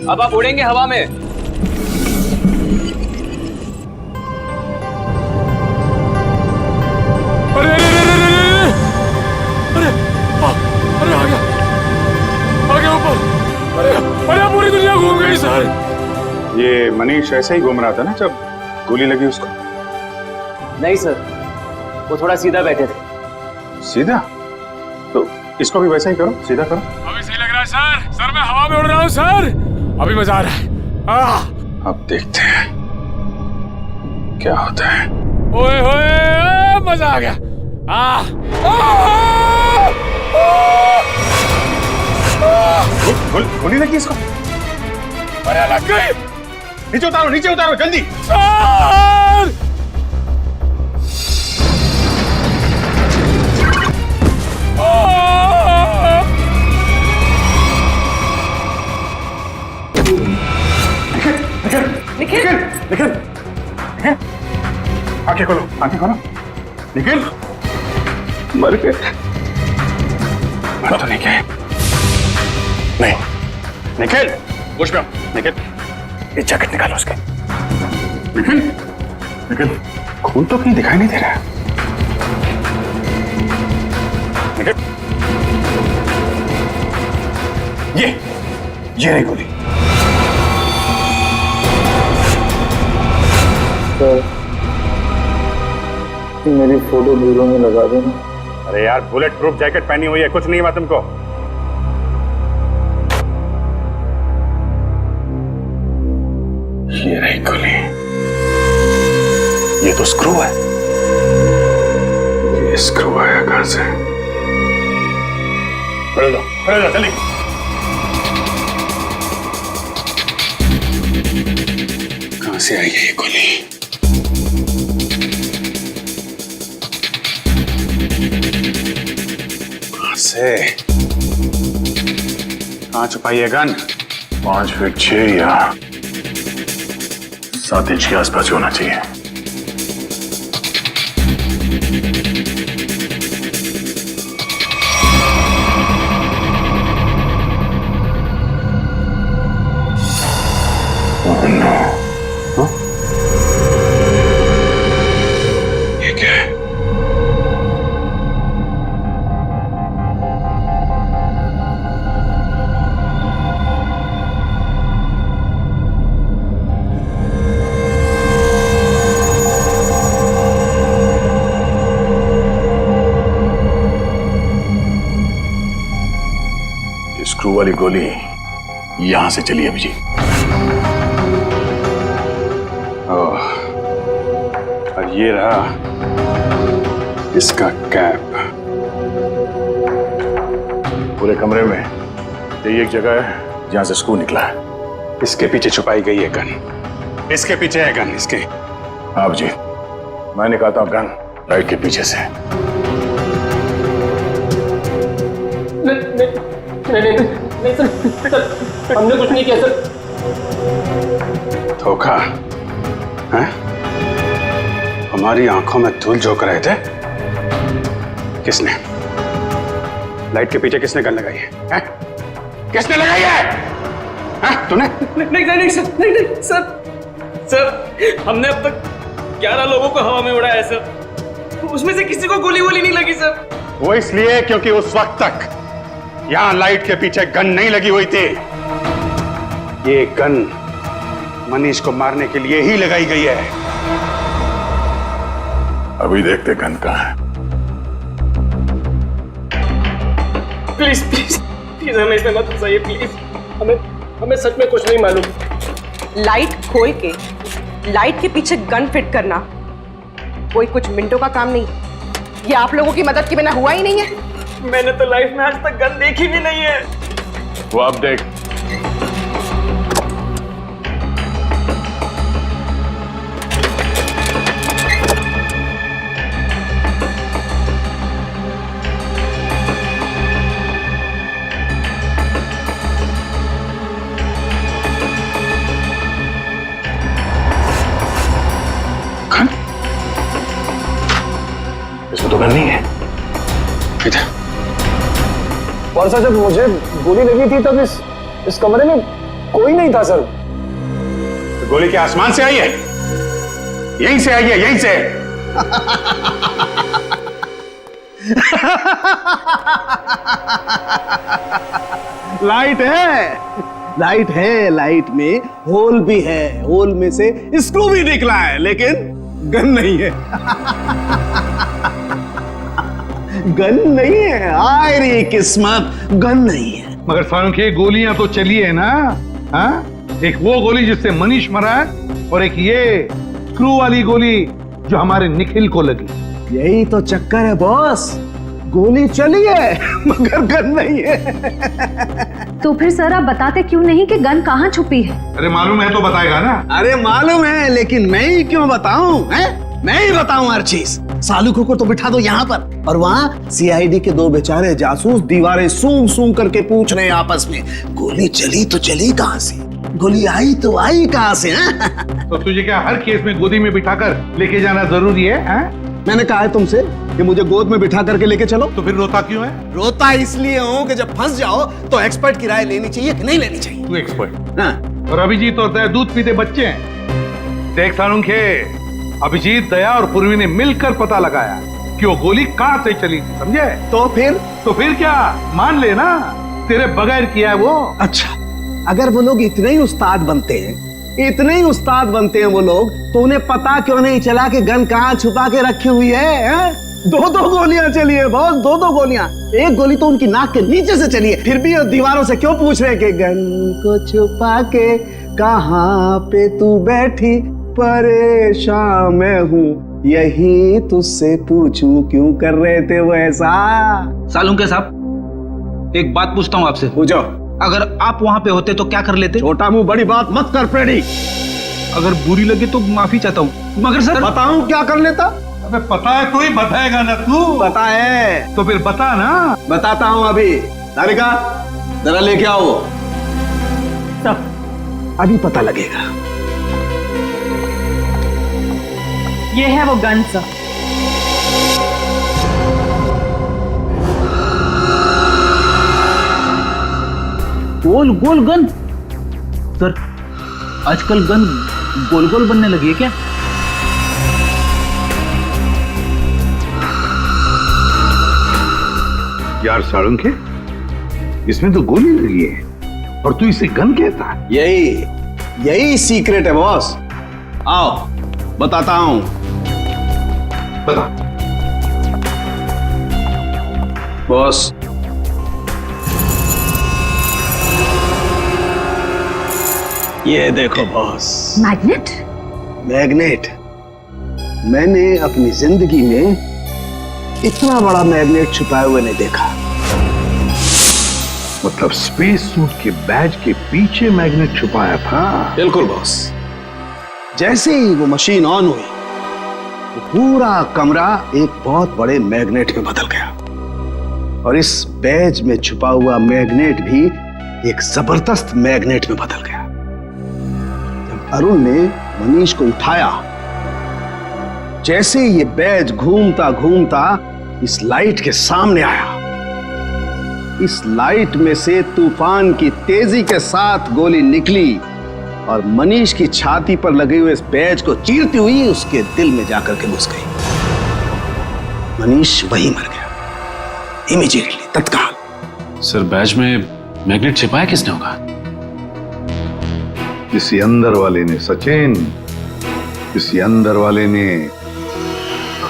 अब आप उड़ेंगे हवा में। अरे अरे अरे अरे अरे अरे आ गया ऊपर। अरे अरे पूरी दुनिया घूम गई सर। ये मनीष ऐसे ही घूम रहा था ना जब गोली लगी उसको? नहीं सर, वो थोड़ा सीधा बैठे थे। सीधा? तो इसको भी वैसा ही करो, सीधा करो। अभी सही लग रहा है सर। सर मैं हवा में उड़ रहा हूँ सर। अभी मजा आ रहा है। अब देखते हैं क्या होता है। ओए होए मजा आ गया। गोली लगी इसको? अरे लग गई। नीचे उतारो जल्दी। सर निखिल आंखें खोलो। निखिल मर गए। मर तो नहीं गए। नहीं निखिल, होश में आओ। निखिल ये जैकेट निकालो उसके। निखिल खून तो कहीं दिखाई नहीं दे रहा है। निखिल ये रही गोली। मेरी फोटो ब्यूरो में लगा देना। अरे यार बुलेट प्रूफ जैकेट पहनी हुई है, कुछ नहीं हुआ तुमको। ये रही गोली। ये तो स्क्रू है। ये स्क्रू आया कहां से? खड़े जाओ जल्दी। कहां से आई है ये गोली? कहां छुपाई है गन? 5 फीट 6 या 7 इंच के आसपास होना चाहिए। Oh no. Huh? ये क्या है? स्क्रू वाली गोली यहां से चली अभी जी। और ये रहा इसका कैप। पूरे कमरे में यही एक जगह है जहां से स्क्रू निकला है। इसके पीछे छुपाई गई है गन। इसके पीछे है गन इसके। आप जी मैं निकालता हूं गन लाइट के पीछे से। नहीं सर, हमने कुछ नहीं किया सर। धोखा है? हमारी आंखों में धूल झोंक रहे थे। किसने? लाइट के पीछे किसने गन लगाई है? किसने लगाई है? तूने? नहीं सर, हमने अब तक 11 लोगों को हवा में उड़ाया है सर। उसमें से किसी को गोली नहीं लगी सर। वो इसलिए क्योंकि उस वक्त तक यहां लाइट के पीछे गन नहीं लगी हुई थी। ये गन मनीष को मारने के लिए ही लगाई गई है। अभी देखते गन कहां है। प्लीज हमें इसमें मत फंसाइए प्लीज। हमें सच में कुछ नहीं मालूम। लाइट खोल के लाइट के पीछे गन फिट करना कोई कुछ मिनटों का काम नहीं। ये आप लोगों की मदद के बिना हुआ ही नहीं है। मैंने तो लाइफ में आज तक गन देखी भी नहीं है। वो अब देख। इसमें तो गन नहीं है। वर्षा, जब मुझे गोली लगी थी तब इस कमरे में कोई नहीं था सर। तो गोली क्या आसमान से आई है? यहीं से आई है, यहीं से। लाइट है, लाइट है, लाइट में होल भी है, होल में से स्क्रू भी निकला है, लेकिन गन नहीं है। गन नहीं है, आय रे किस्मत, गन नहीं है। मगर सालुंखे गोलियां तो चली है ना? हाँ, एक वो गोली जिससे मनीष मरा है और एक ये स्क्रू वाली गोली जो हमारे निखिल को लगी। यही तो चक्कर है बॉस, गोली चली है मगर गन नहीं है। तो फिर सर आप बताते क्यों नहीं कि गन कहाँ छुपी है? अरे मालूम है तो बताएगा ना। अरे मालूम है, लेकिन मैं ही क्यों बताऊं? मैं ही बताऊं हर चीज। सालुखों को तो बिठा दो यहाँ पर, और वहाँ सीआईडी के दो बेचारे जासूस दीवारें सूंघ सूंघ करके पूछ रहे हैं आपस में, गोली चली तो चली कहाँ से, गोली आई तो आई कहाँ से? तो तुझे क्या हर केस में गोदी में बिठाकर लेके जाना जरूरी है? मैंने कहा है तुमसे कि मुझे गोद में बिठा करके लेके चलो। तो फिर रोता क्यों है? रोता इसलिए हूँ कि जब फंस जाओ तो एक्सपर्ट की राय लेनी चाहिए कि नहीं लेनी चाहिए। तू एक्सपर्ट। हाँ। और अभिजीत और दया दूध पीते बच्चे हैं। देख सालुंखे, अभिजीत, दया और पूर्वी ने मिलकर पता लगाया कि वो गोली कहाँ से चली, समझे? तो फिर क्या मान लेना, तेरे बगैर किया है वो। अच्छा, अगर वो लोग इतने ही उस्ताद बनते हैं, इतने ही उस्ताद बनते हैं वो लोग, तो उन्हें पता क्यों नहीं चला कि गन कहाँ छुपा के रखी हुई है? दो गोलियां चली है बॉस, दो गोलियां। एक गोली तो उनकी नाक के नीचे से चली है, फिर भी दीवारों से क्यों पूछ रहे कि गन को छुपा के कहाँ पे तू बैठी, परेशान मैं हूँ यही तुझसे पूछूं, क्यों कर रहे थे वो ऐसा? सालुंखे साहब, एक बात पूछता हूँ आपसे। पूछो। अगर आप वहां पे होते तो क्या कर लेते? छोटा मुंह बड़ी बात मत कर प्रेडी। अगर बुरी लगे तो माफी चाहता हूँ, मगर सर बताऊं क्या कर लेता? अबे पता है तो ही बताएगा ना तू। पता है तो फिर बता ना। बताता हूँ अभी। तारिका जरा लेके आओ वो। अभी पता लगेगा। ये है वो गन सर। गोल गोल गन? सर आजकल गन गोल गोल बनने लगी है क्या? यार सालुंखे, इसमें तो गोली लगी है और तू इसे गन कहता है? यही सीक्रेट है बॉस। आओ बताता हूं। बता। बॉस, ये देखो बॉस, मैग्नेट? मैग्नेट। मैंने अपनी जिंदगी में इतना बड़ा मैग्नेट छुपाए हुए नहीं देखा। मतलब स्पेस सूट के बैज के पीछे मैग्नेट छुपाया था? बिल्कुल बॉस। जैसे ही वो मशीन ऑन हुई, वो पूरा कमरा एक बहुत बड़े मैग्नेट में बदल गया, और इस बैज में छुपा हुआ मैग्नेट भी एक जबरदस्त मैग्नेट में बदल गया। जब अरुण ने मनीष को उठाया, जैसे ये बैज घूमता घूमता इस लाइट के सामने आया, इस लाइट में से तूफान की तेजी के साथ गोली निकली और मनीष की छाती पर लगे हुए इस बैज को चीरती हुई उसके दिल में जाकर के घुस गई। मनीष वहीं मर गया, इमीडिएटली, तत्काल। सर, बैज में मैग्नेट छिपाया किसने होगा? किसी अंदर वाले ने सचिन, किसी अंदर वाले ने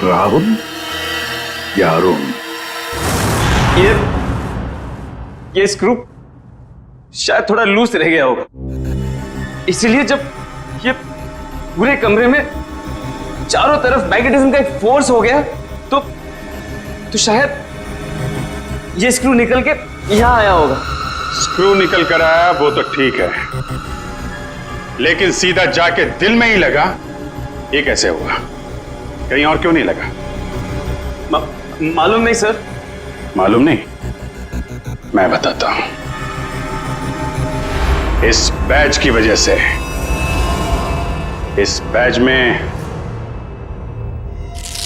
राहुल या अरुण। ये स्क्रू शायद थोड़ा लूज रह गया होगा, इसलिए जब ये पूरे कमरे में चारों तरफ मैग्नेटिज्म का एक फोर्स हो गया तो शायद ये स्क्रू निकल के यहां आया होगा। स्क्रू निकल कर आया वो तो ठीक है, लेकिन सीधा जाके दिल में ही लगा, ये कैसे हुआ? कहीं और क्यों नहीं लगा? मालूम नहीं सर। मालूम नहीं? मैं बताता हूं। इस बैज की वजह से, इस बैज में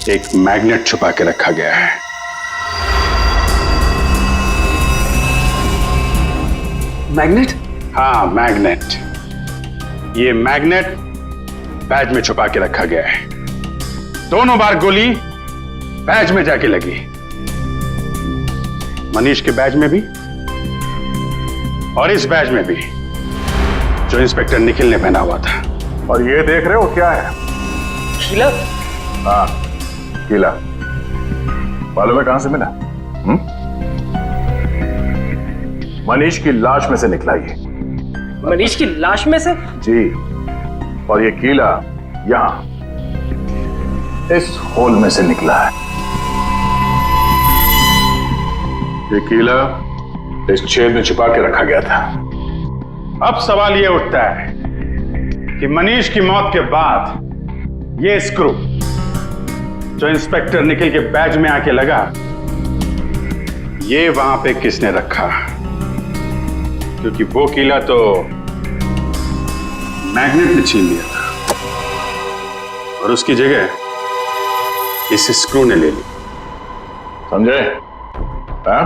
एक मैग्नेट छुपा के रखा गया है। मैग्नेट? हाँ, मैग्नेट। ये मैग्नेट बैज में छुपा के रखा गया है। दोनों बार गोली बैज में जाके लगी, मनीष के बैज में भी और इस बैज में भी जो इंस्पेक्टर निखिल ने पहना हुआ था। और ये देख रहे हो क्या है? कीला? हाँ, कीला। मालूम है कहां से मिला? मनीष की लाश में से निकला ये। मनीष की लाश में से? जी, और ये कीला यहां इस होल में से निकला है। ये कीला इस छेद में छुपा के रखा गया था। अब सवाल यह उठता है कि मनीष की मौत के बाद ये स्क्रू जो इंस्पेक्टर निखिल के बैज में आके लगा, ये वहां पे किसने रखा? क्योंकि वो कीला तो मैग्नेट ने छीन लिया था और उसकी जगह इस स्क्रू ने ले ली। समझे? हाँ?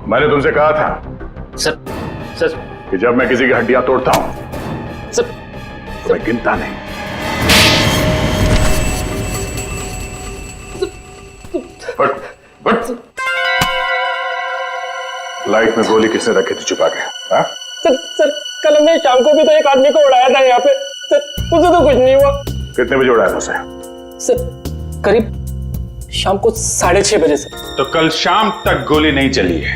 मैंने तुमसे कहा था सर कि जब मैं किसी की हड्डियां तोड़ता हूं सर तो मैं गिनता नहीं। बट लाइट में गोली किसने रखी थी छुपा के? हाँ? सर कल हमने शाम को भी तो एक आदमी को उड़ाया था यहाँ पे। सर उसे तो कुछ नहीं हुआ। कितने बजे उड़ाया था उसे? सर करीब शाम को 6:30 बजे से। तो कल शाम तक गोली नहीं चली है,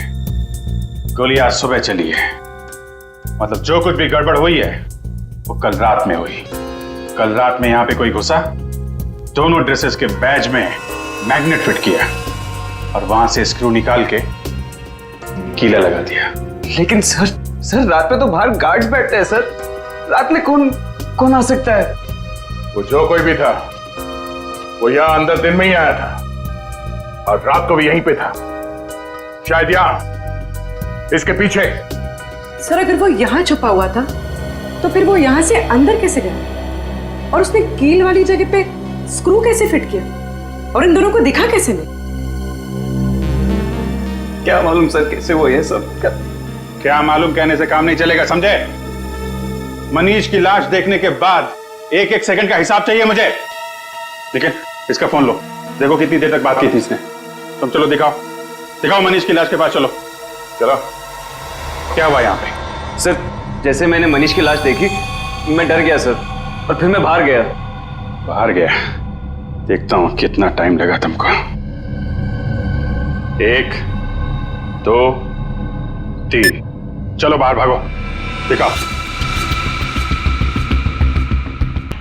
गोली आज सुबह चली है। मतलब जो कुछ भी गड़बड़ हुई है वो कल रात में हुई। कल रात में यहां पे कोई घुसा, दोनों ड्रेसेस के बैज में मैग्नेट फिट किया और वहां से स्क्रू निकाल के कीला लगा दिया। लेकिन सर रात में तो बाहर गार्ड्स बैठते हैं सर, रात में कौन आ सकता है? वो जो कोई भी था वो यहां अंदर दिन में ही आया था और रात को भी यहीं पे था, शायद यहां इसके पीछे। सर अगर वो यहाँ छुपा हुआ था तो फिर वो यहाँ से अंदर कैसे गया? और उसने कील वाली जगह पे स्क्रू कैसे फिट किया? और इन दोनों को दिखा कैसे नहीं? क्या मालूम सर कैसे वो ये सब क्या मालूम कहने से काम नहीं चलेगा, समझे? मनीष की लाश देखने के बाद एक एक सेकंड का हिसाब चाहिए मुझे। लेकिन इसका फोन लो, देखो कितनी देर तक बात की थी इसने। तुम चलो दिखाओ मनीष की लाश के पास चलो। क्या हुआ यहाँ पे? सर जैसे मैंने मनीष की लाश देखी मैं डर गया सर, और फिर मैं बाहर गया। देखता हूं कितना टाइम लगा तुमको। 1 2 3, चलो बाहर भागो, दिखाओ।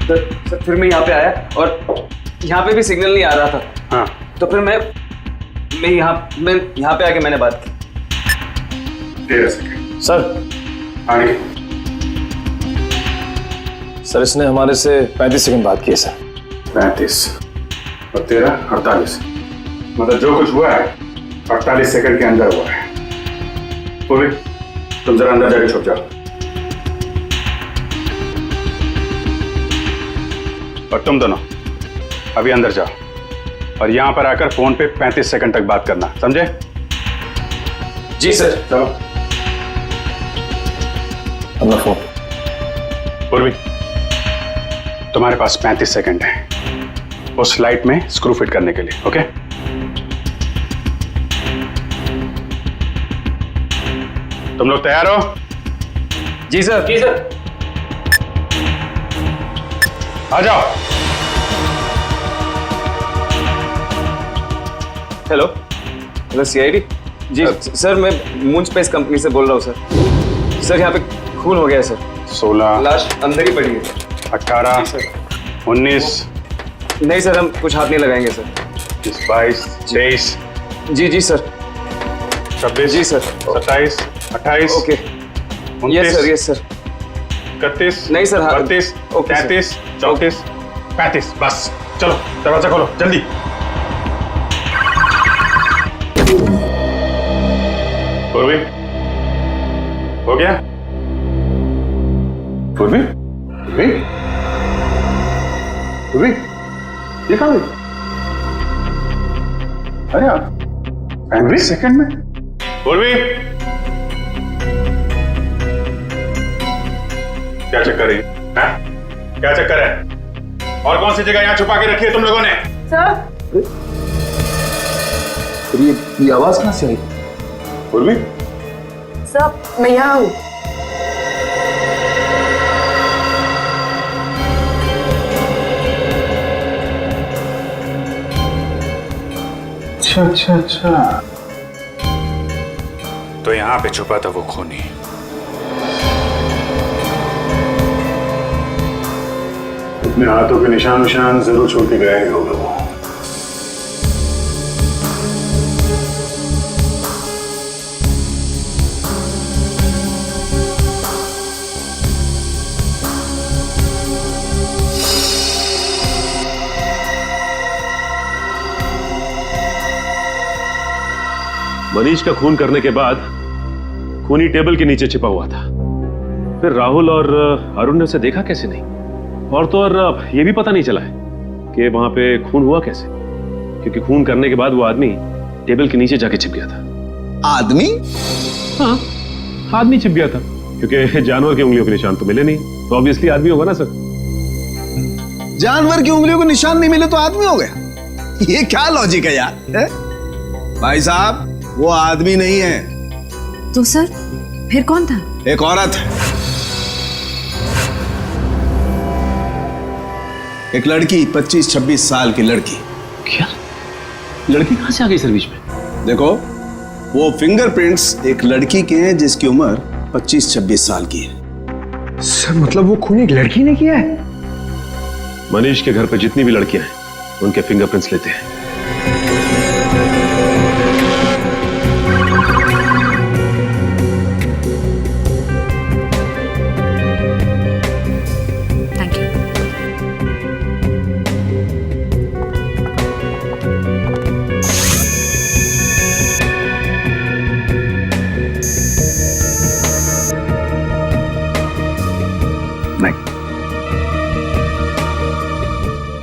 सर फिर मैं यहाँ पे आया और यहाँ पे भी सिग्नल नहीं आ रहा था। हाँ, तो फिर मैं यहाँ पे आके मैंने बात की। 13 सेकंड। सर आगे। सर इसने हमारे से 35 सेकंड बात की है सर। 35 और 13 48, मतलब जो कुछ हुआ है 48 सेकंड के अंदर हुआ है। पूरी तुम जरा अंदर जाके छुप जाओ और तुम दोनों अभी अंदर जाओ और यहां पर आकर फोन पे 35 सेकंड तक बात करना, समझे? जी सर। चलो। अपना फोन। पूर्वी तुम्हारे पास 35 सेकंड है उस लाइट में स्क्रू फिट करने के लिए, ओके? तुम लोग तैयार हो? जी सर। आ जाओ। Hello CID. जी सर मैं मून स्पेस कंपनी से बोल रहा हूँ सर। यहाँ पे खून हो गया है सर। 16 लाश अंदर ही पड़ी है। 18 19 नहीं सर हम कुछ हाथ नहीं लगाएंगे सर। 22 23 जी सर। 26 जी सर। 27 28 ओके। 29 यस सर 31 नहीं सर, हाँ। 32 ओके, सर। 33 34 35, बस चलो दरवाजा खोलो जल्दी। पूर्वी हो गया? पूर्वी ये कहाँ गई? अरे यार 35 सेकंड में। पूर्वी क्या चक्कर है? हैं? क्या चक्कर है? और कौन सी जगह यहाँ छुपा के रखी है तुम लोगों ने? सर ये आवाज कहां से आई? उर्मी, सर मैं यहाँ हूँ। अच्छा। तो यहाँ पे छुपा था वो खूनी। अपने हाथों के निशान जरूर छोड़ के गए होगा वो। मनीष का खून करने के बाद खूनी टेबल के नीचे छिपा हुआ था। फिर राहुल और अरुण ने उसे देखा कैसे नहीं, और तो और ये भी पता नहीं चला है कि वहां पे खून हुआ कैसे, क्योंकि खून करने के बाद वो आदमी टेबल के नीचे जाके छिप गया था। आदमी? हाँ, आदमी छिप गया था, क्योंकि जानवर की उंगलियों के निशान तो मिले नहीं, तो ऑब्वियसली आदमी होगा ना सर। जानवर की उंगलियों के निशान नहीं मिले तो आदमी हो गया? ये क्या लॉजिक है यार? है? भाई साहब, वो आदमी नहीं है। तो सर फिर कौन था? एक औरत है, एक लड़की, 25-26 साल की लड़की। क्या? लड़की कहां से आ गई सर बीच में? देखो, वो फिंगरप्रिंट्स एक लड़की के हैं जिसकी उम्र 25-26 साल की है। सर मतलब वो खून एक लड़की ने किया है? मनीष के घर पे जितनी भी लड़कियां हैं उनके फिंगरप्रिंट्स लेते हैं। Thank you.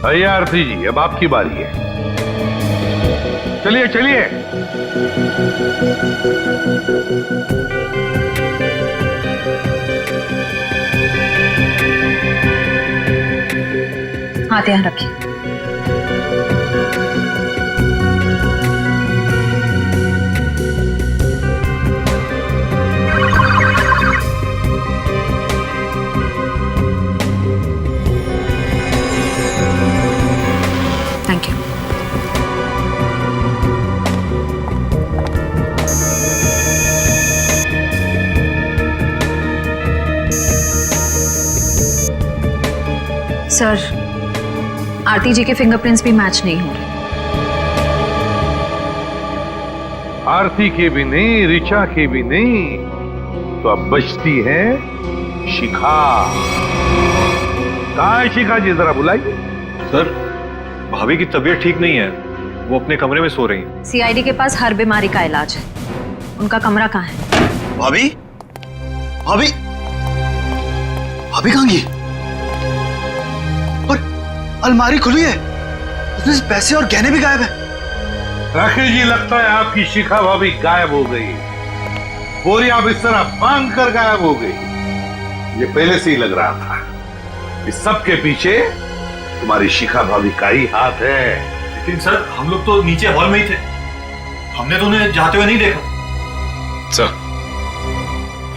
भैया आरती जी, अब आपकी बारी है। चलिए चलिए। हाथ यहाँ रखिए। Thank you. सर, आरती जी के फिंगरप्रिंट्स भी मैच नहीं हो रहे। आरती के भी नहीं, ऋचा के भी नहीं, तो अब बचती है शिखा। कहाँ है शिखा जी? जरा बुलाइए। सर, भाभी की तबीयत ठीक नहीं है, वो अपने कमरे में सो रही हैं। सीआईडी के पास हर बीमारी का इलाज है। उनका कमरा कहाँ है? भाभी? भाभी? भाभी कहाँ गई? और अलमारी खुली है, उसमें से पैसे और गहने भी गायब है। राकेश जी, लगता है आपकी शिखा भाभी गायब हो गई। बोरिया बिस्तर बांध कर गायब हो गई। ये पहले से ही लग रहा था। इस सब के पीछे तुम्हारी शिखा भाभी का ही हाथ है। लेकिन सर, हम लोग तो नीचे हॉल में ही थे, हमने तो उन्हें जाते हुए नहीं देखा। सर,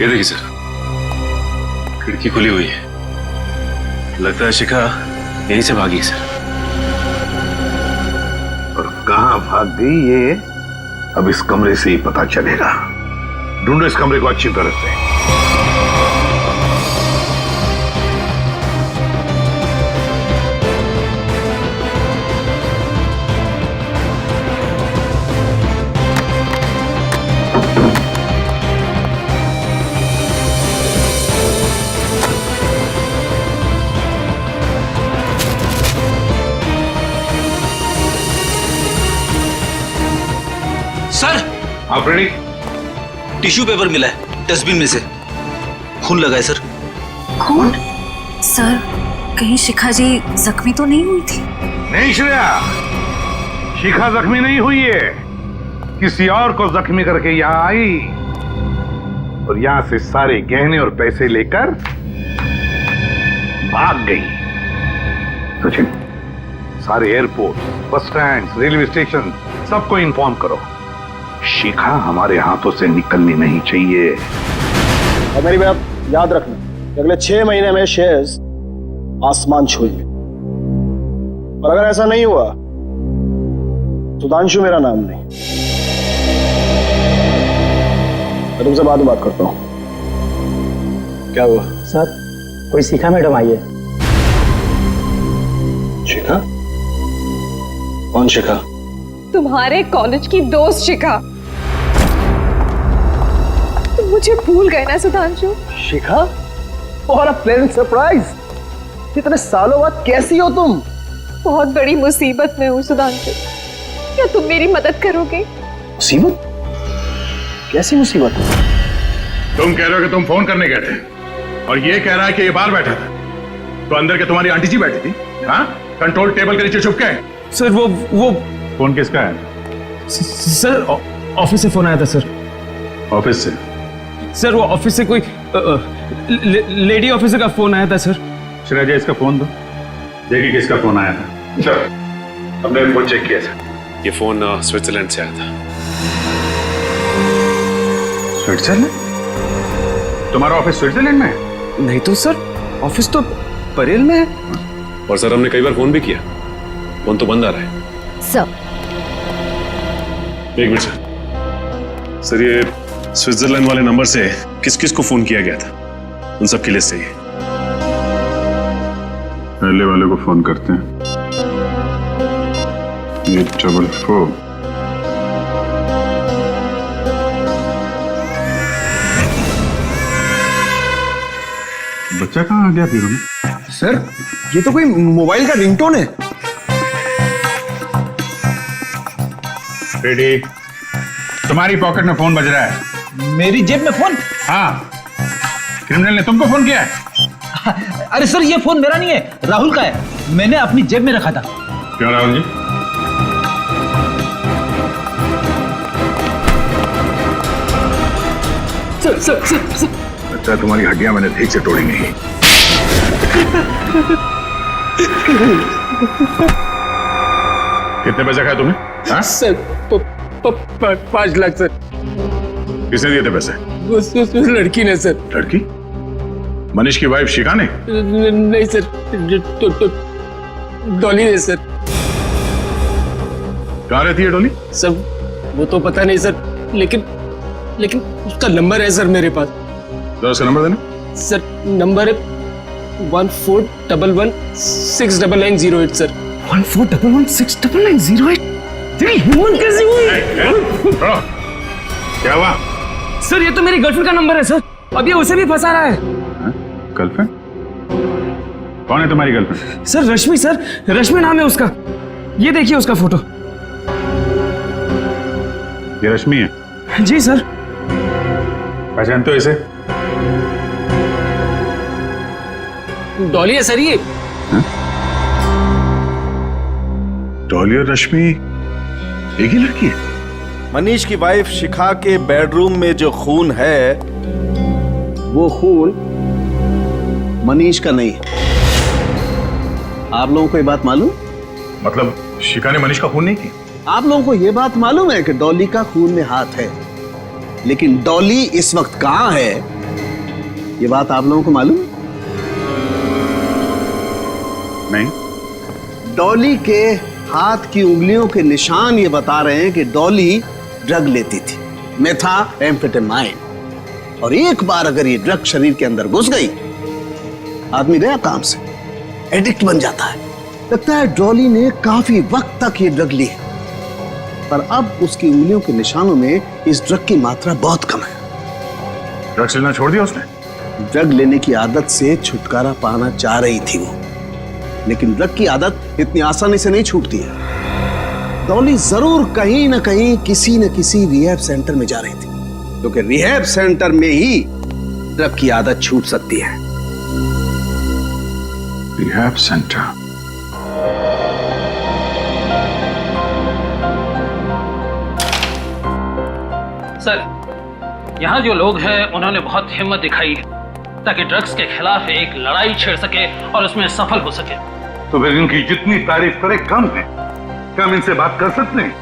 ये देखिए सर, खिड़की खुली हुई है। लगता है शिखा यहीं से भागी सर। और कहां भाग गई ये अब इस कमरे से ही पता चलेगा। ढूंढो इस कमरे को अच्छी तरह से। सर, आप रेडी? टिश्यू पेपर मिला है डस्टबिन में से, खून लगा है सर। खून? सर, कहीं शिखा जी जख्मी तो नहीं हुई थी? नहीं श्रेया, शिखा जख्मी नहीं हुई है, किसी और को जख्मी करके यहाँ आई और यहाँ से सारे गहने और पैसे लेकर भाग गई। सचिन, सारे airport, bus stand, railway station सबको इन्फॉर्म करो, शिखा हमारे हाथों से निकलनी नहीं चाहिए। और मेरी बात याद रखना, अगले 6 महीने में शेयर्स आसमान छूएंगे, और अगर ऐसा नहीं हुआ सुधांशु मेरा नाम नहीं। मैं तुमसे बाद में बात करता हूं। क्या हुआ? सर कोई शिखा मैडम आई है। शिखा? कौन शिखा? तुम्हारे कॉलेज की दोस्त शिखा। तुम मुझे भूल गए ना सुधांशु? शिखा? और प्लेजेंट सरप्राइज। इतने सालों बाद कैसी हो तुम? बहुत बड़ी मुसीबत में हूँ सुधांशु, क्या तुम मेरी मदद करोगे? मुसीबत? कैसी मुसीबत? तुम कह रहे हो कि तुम फोन करने गए थे और ये कह रहा है कि ये बाहर बैठा था, तो अंदर के तुम्हारी आंटी जी बैठी थी, हाँ? कंट्रोल टेबल के नीचे छुप के। सर वो फोन किसका है? सर ऑफिस से फोन आया था सर। ऑफिस से? सर वो ऑफिस से कोई लेडी ऑफिसर का फोन आया था सर। श्रेया, इसका फोन दो, देखिए किसका फोन आया था। सर हमने फोन चेक किया था, ये फोन स्विट्जरलैंड से आया था। स्विट्जरलैंड? तुम्हारा ऑफिस स्विट्जरलैंड में है? नहीं तो सर, ऑफिस तो परेल में है। और सर हमने कई बार फोन भी किया, फोन तो बंद आ रहा है। सर एक मिनट सर। सर ये स्विट्जरलैंड वाले नंबर से किस किस को फोन किया गया था, उन सब की लिस्ट चाहिए। पहले वाले को फोन करते हैं, 844। बच्चा कहाँ आ गया फिर में? सर ये तो कोई मोबाइल का रिंगटोन है। रेडी? तुम्हारी पॉकेट में फोन बज रहा है। मेरी जेब में फोन? हाँ, क्रिमिनल ने तुमको फोन किया है। अरे सर ये फोन मेरा नहीं है, राहुल का है, मैंने अपनी जेब में रखा था। क्यों राहुल जी? सर अच्छा, तुम्हारी हड्डियां मैंने ठीक से तोड़ी नहीं। कितने पैसे खाए तुमने? हाँ? Sir 5 lakh sir. किसने दिए थे पैसे? उस लड़की ने सर। लड़की? मनीष की वाइफ शिखा ने? नहीं सर, डॉली ने सर। कहाँ रहती है डॉली? सर वो तो पता नहीं सर, लेकिन उसका नंबर है सर मेरे पास। जरा उसका नंबर देना। सर नंबर है 14116998 सर। 14116998? तेरी हिम्मत कैसे हुई? क्या हुआ? सर ये तो मेरी गर्लफ्रेंड का नंबर है सर, अब ये उसे भी फंसा रहा है। गर्लफ्रेंड? कौन है तुम्हारी गर्लफ्रेंड? सर रश्मि, सर रश्मि नाम है उसका, ये देखिए उसका फोटो। ये रश्मि है? जी सर। पहचानते हो इसे? डॉली है सर ये। डॉली और रश्मि एक ही लड़की है? मनीष की वाइफ शिखा के बेडरूम में जो खून है वो खून मनीष का नहीं है। आप लोगों को ये बात मालूम? मतलब शिखा ने मनीष का खून नहीं किया? आप लोगों को ये बात मालूम है कि डॉली का खून में हाथ है, लेकिन डॉली इस वक्त कहां है, ये बात आप लोगों को मालूम? नहीं। डॉली के हाथ की उंगलियों के निशान ये बता रहे हैं कि डॉली ड्रग लेती थी, मेथाम्फेटामाइन, और एक बार अगर ये ड्रग शरीर के अंदर घुस गई, आदमी गया काम से, एडिक्ट बन जाता है। लगता है डॉली ने काफी वक्त तक ये ड्रग ली है, पर अब उसकी उंगलियों के निशानों में इस ड्रग की मात्रा बहुत कम है। ड्रग्स लेना छोड़ दिया उसने? ड्रग लेने की आदत से छुटकारा पाना चाह रही थी वो, लेकिन ड्रग की आदत इतनी आसानी से नहीं छूटती है। डॉली जरूर कहीं न कहीं किसी न किसी रिहैब सेंटर में जा रही थी, क्योंकि रिहैब सेंटर में ही ड्रग की आदत छूट सकती है। Rehab centre? सर यहाँ जो लोग हैं उन्होंने बहुत हिम्मत दिखाई, ताकि ड्रग्स के खिलाफ एक लड़ाई छेड़ सके और उसमें सफल हो सके। तो फिर इनकी जितनी तारीफ करे कम है। क्या हम इनसे बात कर सकते हैं?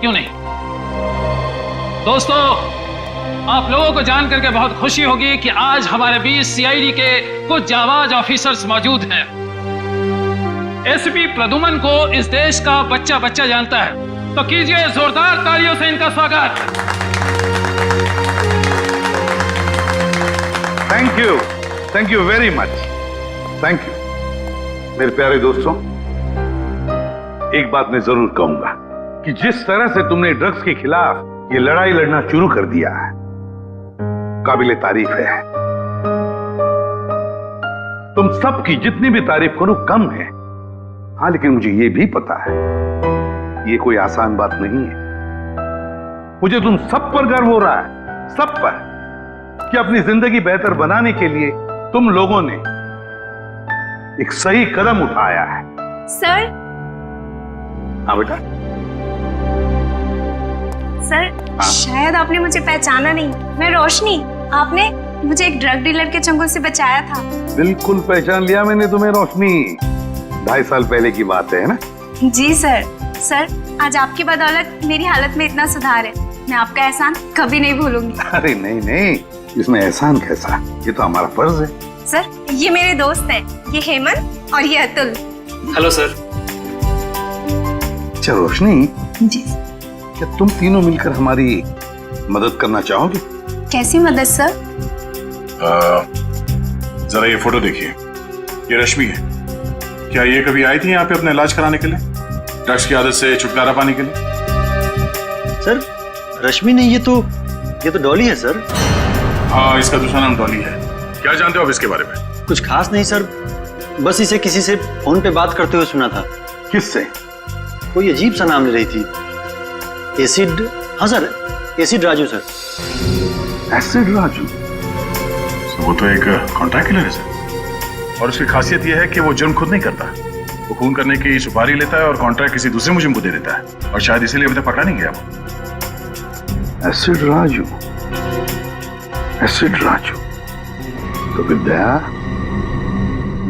क्यों नहीं दोस्तों, आप लोगों को जान करके बहुत खुशी होगी कि आज हमारे बीच सीआईडी के कुछ जाबाज ऑफिसर्स मौजूद हैं। एसपी प्रदुमन को इस देश का बच्चा बच्चा जानता है, तो कीजिए जोरदार तालियों से इनका स्वागत। Thank you very much, thank you. मेरे प्यारे दोस्तों, एक बात मैं जरूर कहूंगा कि जिस तरह से तुमने ड्रग्स के खिलाफ ये लड़ाई लड़ना शुरू कर दिया है, काबिले तारीफ है। तुम सबकी जितनी भी तारीफ करो कम है। हाँ, लेकिन मुझे ये भी पता है ये कोई आसान बात नहीं है। मुझे तुम सब पर गर्व हो रहा है, सब पर, कि अपनी जिंदगी बेहतर बनाने के लिए तुम लोगों ने एक सही कदम उठाया है। सर। हाँ बेटा। सर, शायद आपने मुझे पहचाना नहीं। मैं रोशनी, आपने मुझे एक ड्रग डीलर के चंगुल से बचाया था। बिल्कुल पहचान लिया मैंने तुम्हें रोशनी। 2.5 साल पहले की बात है ना? जी सर। सर, आज आपकी बदौलत मेरी हालत में इतना सुधार है, मैं आपका एहसान कभी नहीं भूलूंगी। अरे नहीं, इसमें एहसान कैसा, ये तो हमारा फर्ज है। सर, ये मेरे दोस्त हैं, ये हेमंत और ये अतुल। Hello sir. अच्छा रोशनी जी। क्या तुम तीनों मिलकर हमारी मदद करना चाहोगे? कैसी मदद सर? जरा ये फोटो देखिए, ये रश्मि है। क्या ये कभी आई थी यहाँ पे अपना इलाज कराने के लिए, ड्रग्स की आदत से छुटकारा पाने के लिए? सर, रश्मि नहीं, ये तो डॉली है सर। हाँ, इसका दूसरा नाम डॉली है। क्या जानते हो आप इसके बारे में? कुछ खास नहीं सर, बस इसे किसी से फोन पे बात करते हुए सुना था। किससे? कोई अजीब सा नाम ले रही थी, एसिड। हाँ sir, acid Raju sir. Acid Raju? वो तो एक कॉन्ट्रैक्ट किलर है सर, और उसकी खासियत यह है कि वो जुर्म खुद नहीं करता। वो खून करने की सुपारी लेता है और कॉन्ट्रैक्ट किसी दूसरे मुजरिम को दे देता है, और शायद इसीलिए अभी तक पकड़ा नहीं गया वो। Acid Raju, acid Raju. तो विद्या,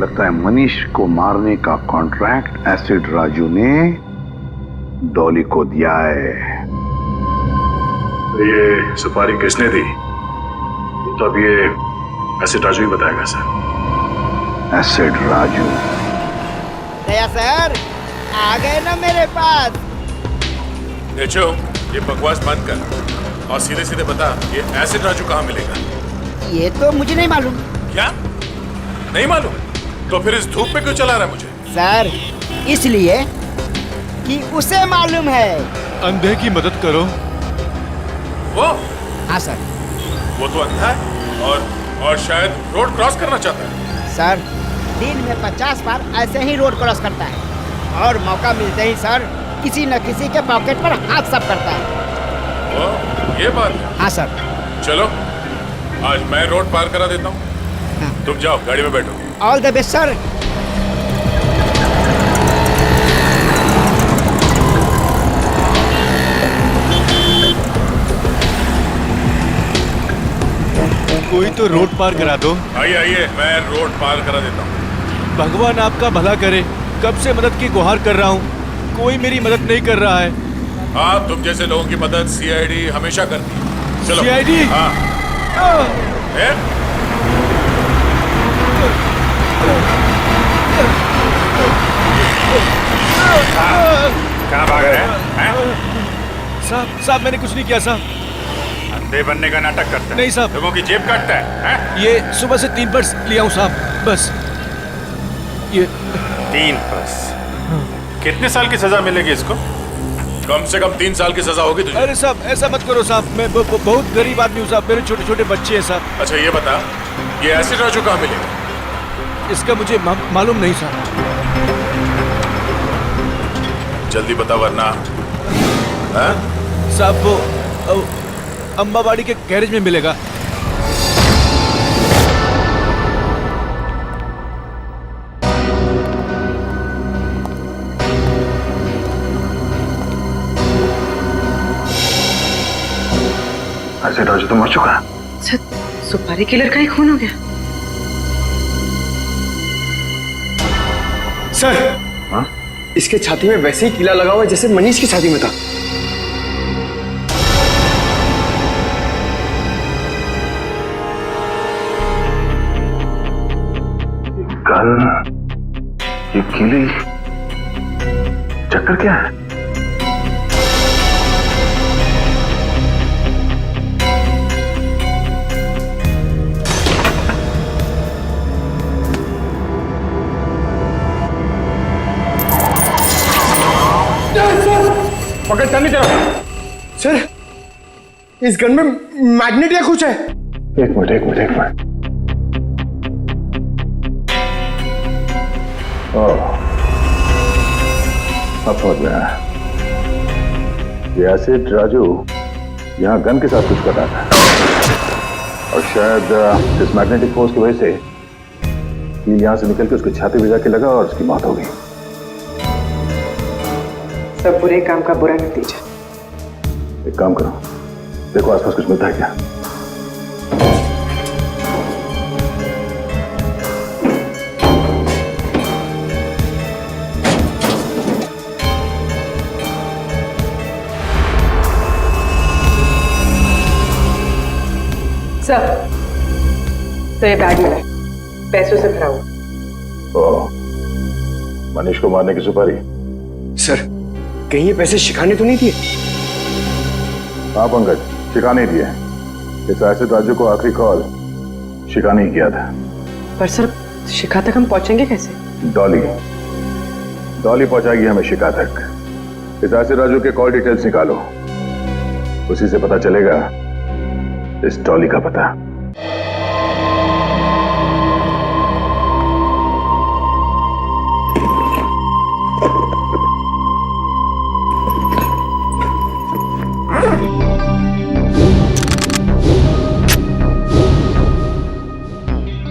लगता है मनीष को मारने का कॉन्ट्रैक्ट एसिड राजू ने डॉली को दिया है। ये सुपारी किसने दी तो अब ये एसिड राजू ही बताएगा सर। एसिड राजू। दया सर, आ गए ना मेरे पास। देखो, ये बकवास बंद कर और सीधे सीधे बता, ये एसिड राजू कहाँ मिलेगा? ये तो मुझे नहीं मालूम। क्या नहीं मालूम? तो फिर इस धूप में क्यों चला रहा है मुझे? सर, इसलिए कि उसे मालूम है। अंधे की मदद करो। वो? हाँ सर। वो तो अंधा है और शायद रोड क्रॉस करना चाहता है। सर, दिन में 50 बार ऐसे ही रोड क्रॉस करता है, और मौका मिलते ही सर किसी न किसी के पॉकेट पर हाथ साफ करता है। वो ये बात है? हाँ सर। चलो, आज मैं रोड पार करा देता हूँ। हाँ। तुम जाओ, गाड़ी में बैठो। All the best sir. कोई तो रोड पार करा दो। आइए आइए, मैं रोड पार करा देता हूँ। भगवान आपका भला करे, कब से मदद की गुहार कर रहा हूँ, कोई मेरी मदद नहीं कर रहा है। हाँ, तुम जैसे लोगों की मदद सीआईडी हमेशा करती है। चलो। सीआईडी? हाँ। कहाँ भाग रहे हैं? साहब, मैंने कुछ नहीं किया साहब। अंधे बनने का नाटक करता है? नहीं साहब। लोगों की जेब काटता है? ये सुबह से 3 पर्स लिया हूँ साहब, बस ये 3 पर्स? कितने साल की सजा मिलेगी इसको? कम से कम 3 साल की सजा होगी तुझे। अरे साहब, ऐसा मत करो साहब, मैं बहुत गरीब आदमी हूँ साहब, मेरे छोटे छोटे बच्चे हैं साहब। अच्छा ये बता, ये एसिड राजू कहाँ मिलेगा? इसका मुझे मालूम नहीं साहब। जल्दी बता वरना। साहब वो अंबाबाड़ी के गैरेज में मिलेगा। एसिड राजू तो मर चुका है। सुपारी किलर का ही खून हो गया। सर, हाँ? इसके छाती में वैसे ही कीला लगा हुआ है जैसे मनीष की छाती में था। ये कीली चक्कर क्या है? पकड़ करनी तरफ। सर, इस गन में मैग्नेट या कुछ है। एक मिनट। अब समझ गया। ये एसिड राजू यहाँ गन के साथ कुछ कर रहा था और शायद इस मैग्नेटिक फोर्स की वजह से ये यहाँ से निकल के उसको छाती में जाके लगा और उसकी मौत हो गई। सब बुरे काम का बुरा नतीजा। एक काम करो, देखो आसपास कुछ मिलता है क्या। सर, तो ये बैग मिला है, पैसों से भरा हुआ। मनीष को मारने की सुपारी। सर, कहीं ये पैसे शिखा ने तो नहीं दिए? हाँ पंकज, शिखा ने दिए। इस एसिड राजू को आखिरी कॉल शिखा ने ही किया था। पर सर, शिखा तक हम पहुंचेंगे कैसे? डॉली पहुंचाएगी हमें शिखा तक। इस एसिड राजू के कॉल डिटेल्स निकालो, उसी से पता चलेगा इस डॉली का पता।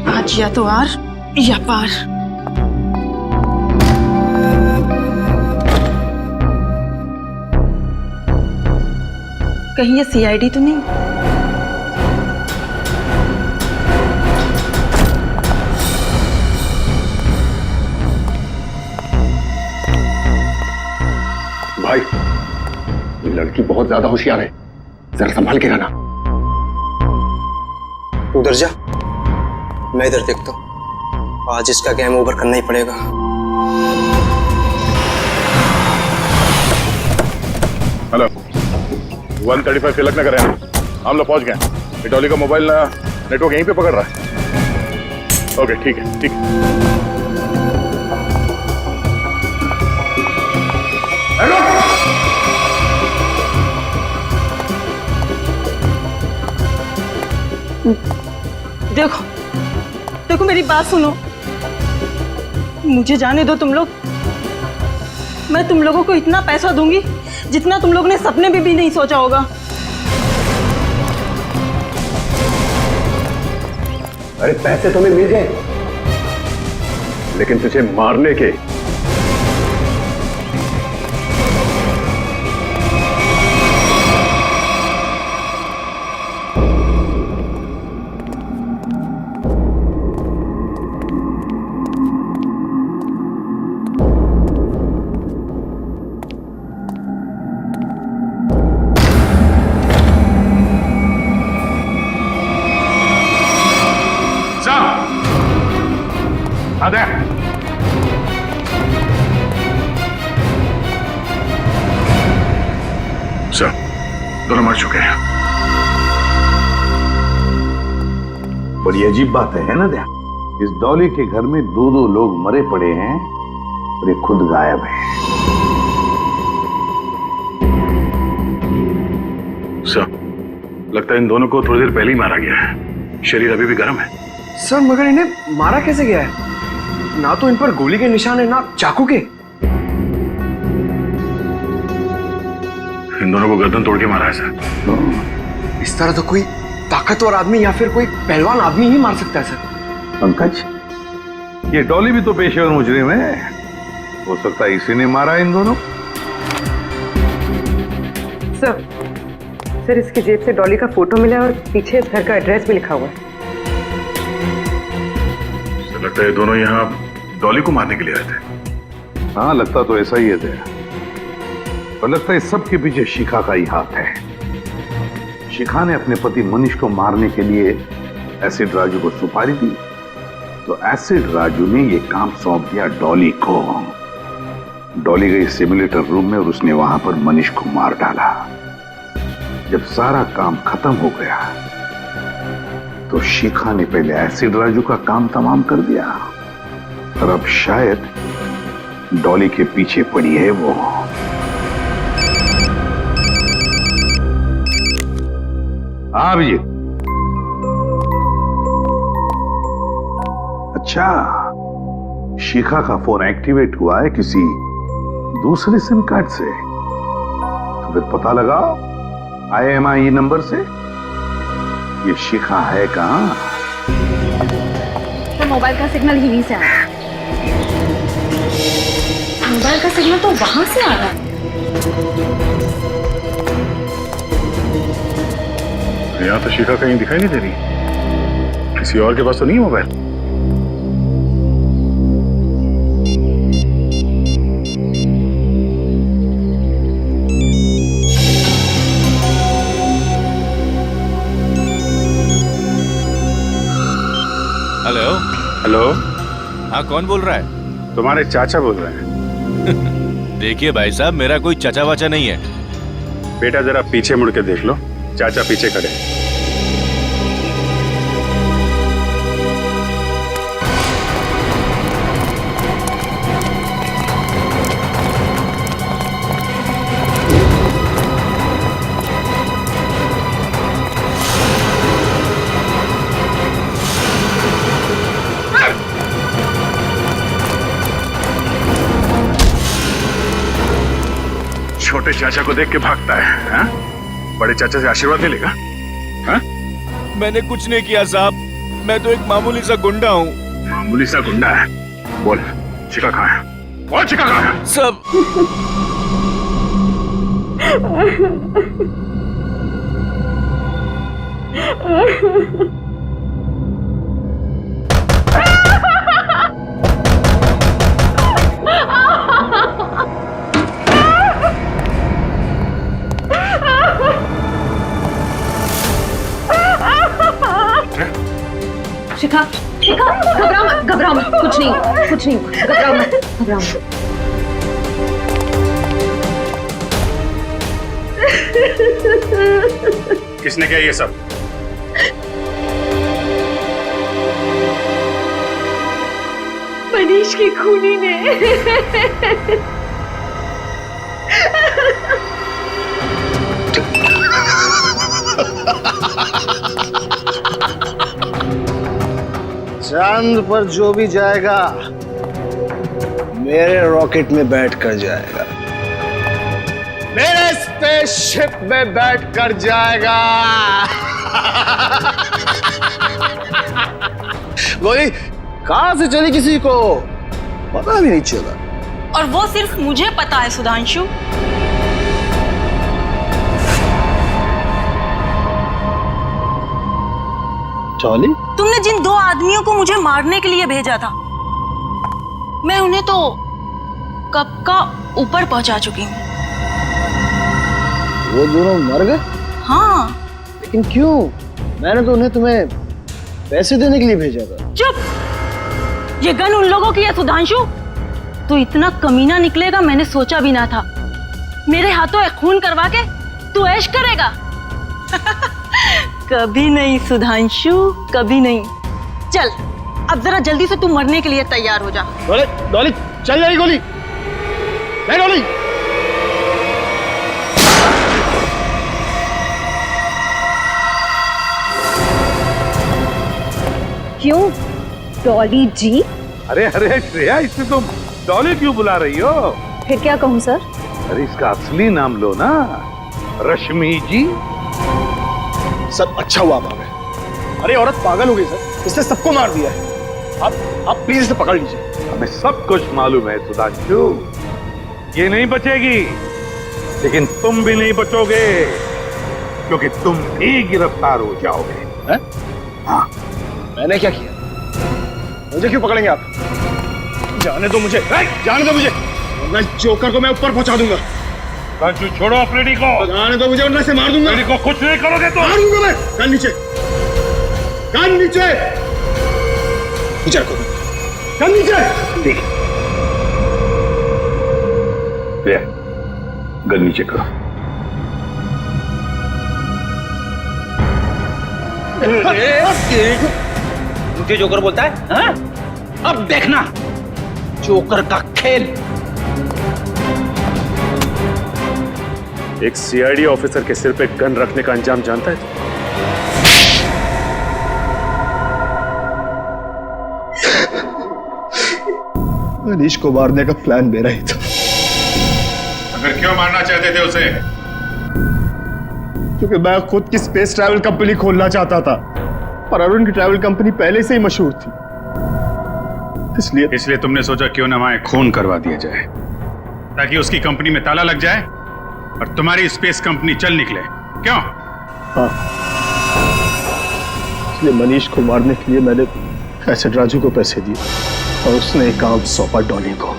आज या तो आर या पार। कहीं ये सीआईडी तो नहीं? भाई, ये लड़की बहुत ज्यादा होशियार है, जरा संभाल के रहना। उधर जा, मैं इधर देखता हूँ। आज इसका गेम ओवर करना ही पड़ेगा। हेलो, 135 तिलक नगर है, हम लोग पहुंच गए। डॉली का मोबाइल नेटवर्क यहीं पे पकड़ रहा है। ओके, ठीक है। देखो मेरी बात सुनो, मुझे जाने दो तुम लोग। मैं तुम लोगों को इतना पैसा दूंगी जितना तुम लोग ने सपने में भी नहीं सोचा होगा। अरे पैसे तुम्हें मिल गए, लेकिन तुझे मारने के। सर, दोनों मर चुके हैं। बड़ी अजीब बात है ना दया, इस डॉली के घर में दो लोग मरे पड़े हैं और ये खुद गायब है। सर, लगता है इन दोनों को थोड़ी देर पहले ही मारा गया है। शरीर अभी भी गर्म है। सर, मगर इन्हें मारा कैसे गया है? ना तो इन पर गोली के निशान है, ना चाकू के। इन दोनों को गर्दन तोड़ के मारा है सर। इस तरह तो कोई ताकतवर आदमी या फिर कोई पहलवान आदमी ही मार सकता है सर। पंकज, ये डॉली भी तो पेशेवर मुजरिम है, हो सकता है इसी ने मारा इन दोनों। सर, इसकी जेब से डॉली का फोटो मिला और पीछे इस घर का एड्रेस भी लिखा हुआ है। लगता है दोनों यहाँ डॉली को मारने के लिए आए थे। हाँ, लगता तो ऐसा ही है दया। और लगता है सबके पीछे शिखा का ही हाथ है। शिखा ने अपने पति मनीष को मारने के लिए एसिड राजू को सुपारी दी, तो एसिड राजू ने ये काम सौंप दिया डॉली को। डॉली गई सिमुलेटर रूम में और उसने वहां पर मनीष को मार डाला। जब सारा काम खत्म हो गया तो शिखा ने पहले एसिड राजू का काम तमाम कर दिया और अब शायद डॉली के पीछे पड़ी है वो। हाँ अभिजीत। अच्छा, शिखा का फोन एक्टिवेट हुआ है किसी दूसरे सिम कार्ड से, तो फिर पता लगाओ IMEI नंबर से ये शिखा है कहां। तो मोबाइल का सिग्नल यहीं से आ रहा है। मोबाइल का सिग्नल तो वहां से आ रहा है। यहाँ तो शिखा कहीं दिखाई नहीं दे रही। किसी और के पास तो नहीं है मोबाइल। हेलो हेलो, हाँ कौन बोल रहा है? तुम्हारे चाचा बोल रहे हैं। देखिए भाई साहब, मेरा कोई चाचा वाचा नहीं है। बेटा जरा पीछे मुड़ के देख लो, चाचा पीछे खड़े हैं। छोटे चाचा को देख के भागता है, हाँ? बड़े चाचा से आशीर्वाद मिलेगा, हाँ? मैंने कुछ नहीं किया साहब, मैं तो एक मामूली सा गुंडा हूँ। मामूली सा गुंडा है? बोल, शिखा कहाँ है? बोल, शिखा कहाँ है? सब शिखा, शिखा, घबराओ मत, घबराओ मत, कुछ नहीं, घबराओ मत, घबराओ मत। किसने किया ये सब? मनीष की खूनी ने। चांद पर जो भी जाएगा मेरे रॉकेट में बैठकर जाएगा, मेरे स्पेसशिप में बैठकर जाएगा। गोली कहां से चली किसी को पता भी नहीं चला। और वो सिर्फ मुझे पता है सुधांशु। चौली, तुमने जिन दो आदमियों को मुझे मारने के लिए भेजा था, मैं उन्हें तो कब का ऊपर पहुंचा चुकी हूँ। वो दोनों मर गए? हाँ। लेकिन क्यों? मैंने तो उन्हें तुम्हें पैसे देने के लिए भेजा था। चुप! ये गन उन लोगों की है सुधांशु। तू इतना कमीना निकलेगा मैंने सोचा भी ना था। मेरे हाथों एक खून करवा के तू ऐश करेगा। कभी नहीं सुधांशु, कभी नहीं। चल अब जरा जल्दी से तू मरने के लिए तैयार हो जा। डॉली, डॉली चल जाएगी गोली। नहीं डॉली। क्यों डॉली जी? अरे अरे श्रेया, इससे तुम डॉली क्यों बुला रही हो? फिर क्या कहूँ सर? अरे इसका असली नाम लो ना, रश्मि जी। सब अच्छा हुआ आप आ गए। अरे औरत पागल हो गई सर, इसने सबको मार दिया है। आप प्लीज इसे पकड़ लीजिए। हमें सब कुछ मालूम है सुधांशु, ये नहीं बचेगी, लेकिन तुम भी नहीं बचोगे, क्योंकि तुम भी गिरफ्तार हो जाओगे। हैं? हाँ। मैंने क्या किया? मुझे क्यों पकड़ेंगे आप? जाने दो मुझे, जाने दो मुझे, वरना जोकर को मैं ऊपर पहुंचा दूंगा। राजू छोड़ो अफ्रीडी को। जाने दो मुझे, वरना से मार दूंगा। अफ्रीडी को कुछ नहीं करोगे तो मार दूंगा मैं। कान नीचे, कान नीचे, नीचे रखो, कान नीचे। ठीक है, गन नीचे करो। मुझे जोकर बोलता है हाँ? अब देखना जोकर का खेल। एक सीआईडी ऑफिसर के सिर पे गन रखने का अंजाम जानता है? मनीष को मारने का प्लान मेरा ही था। अगर क्यों मारना चाहते थे उसे? क्योंकि मैं खुद की स्पेस ट्रैवल कंपनी खोलना चाहता था, पर अरुण की ट्रैवल कंपनी पहले से ही मशहूर थी, इसलिए तुमने सोचा क्यों न वहां खून करवा दिया जाए, ताकि उसकी कंपनी में ताला लग जाए और तुम्हारी स्पेस कंपनी चल निकले। क्यों? हाँ, इसलिए मनीष को मारने के लिए मैंने एसिड राजू को पैसे दिए और उसने एक काम सौंपा डॉली को।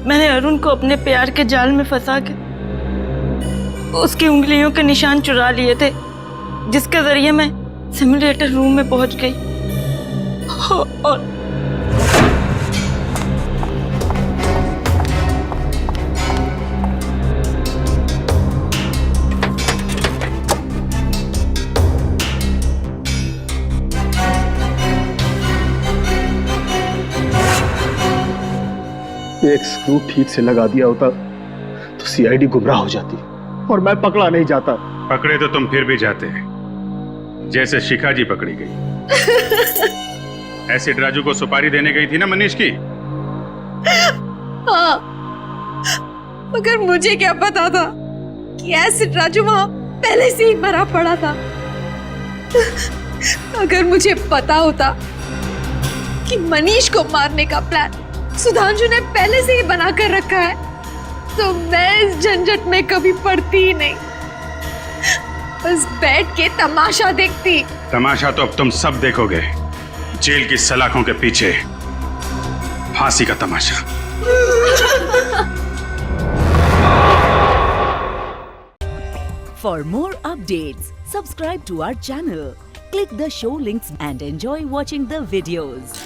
मैंने अरुण को अपने प्यार के जाल में फंसा के उसकी उंगलियों के निशान चुरा लिए थे, जिसके जरिए मैं सिमुलेटर रूम में पहुंच गई और एक स्क्रू ठीक से लगा दिया होता तो सीआईडी गुमराह हो जाती और मैं पकड़ा नहीं जाता। पकड़े तो तुम फिर भी जाते, जैसे शिखा जी पकड़ी गई। एसिड राजू को सुपारी देने गई थी ना मनीष की? हाँ, मगर मुझे क्या पता था कि एसिड राजू वहां पहले से ही मरा पड़ा था। अगर मुझे पता होता कि मनीष को मारने का प्लान सुधांशु ने पहले से ही बना कर रखा है, तो मैं इस झंझट में कभी पड़ती ही नहीं, बस बैठ के तमाशा देखती। तमाशा तो अब तुम सब देखोगे, जेल की सलाखों के पीछे फांसी का तमाशा। For more updates, subscribe to our channel, click the show links and enjoy watching the videos.